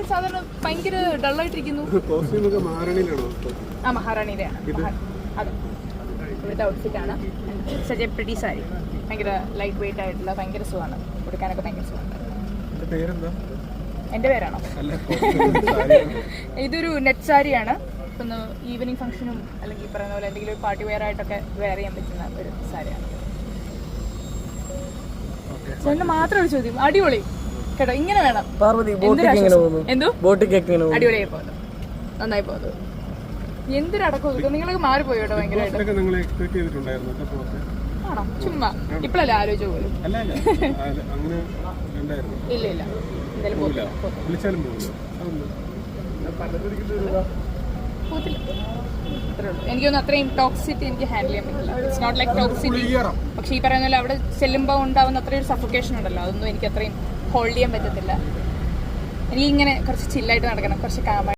എല്ലാവരും സാധാരണ ഭയങ്കര ഡള്ളായിട്ടിരിക്കുന്നു. ആ മഹാറാണിയിലാണ്. അതെ, ഇവിടുത്തെ ഔട്ട്ഫിറ്റാണ്. Such a pretty sari. ഭയങ്കര ലൈറ്റ് വെയിറ്റ് ആയിട്ടുള്ള, ഭയങ്കര സുഖമാണ് കൊടുക്കാനൊക്കെ, ഭയങ്കര സുഖമാണ്. എൻ്റെ പേരാണോ? ഇതൊരു നെറ്റ് സാരിയാണ്. ഇപ്പം ഈവനിങ് ഫംഗ്ഷനും അല്ലെങ്കിൽ പറയുന്ന പോലെ എന്തെങ്കിലും പാർട്ടി വെയർ ആയിട്ടൊക്കെ വെയർ ചെയ്യാൻ പറ്റുന്ന ഒരു സാരിയാണ്. ചേട്ടന് മാത്രം ഒരു ചോദ്യം, അടിപൊളി കേട്ടോ, ഇങ്ങനെ വേണം. എന്തോ അടിപൊളിയായി പോകുന്നു, നന്നായി പോകുന്നു. എന്തൊരടക്കം നിങ്ങളൊക്കെ മാറിപ്പോയി കേട്ടോ ഭയങ്കരമായിട്ട്. ആണോ? ചുമ്മാ ഇപ്പഴല്ലേ ആലോചിച്ച പോലും. ഇല്ല ഇല്ല, എന്തായാലും പോത്തില്ല. എനിക്കൊന്നും അത്രയും ടോക്സിറ്റി എനിക്ക് ഹാൻഡിൽ ചെയ്യാൻ പറ്റില്ല. It's not like toxicity. പക്ഷെ ഈ പറയുന്ന പോലെ അവിടെ ചെല്ലുമ്പോൾ ഉണ്ടാവുന്ന അത്രയും സഫോക്കേഷൻ ഉണ്ടല്ലോ, അതൊന്നും എനിക്ക് അത്രയും ഹോൾഡ് ചെയ്യാൻ പറ്റത്തില്ല. എനിക്കിങ്ങനെ കുറച്ച് ചില്ലായിട്ട് നടക്കണം, കുറച്ച് കാമായി.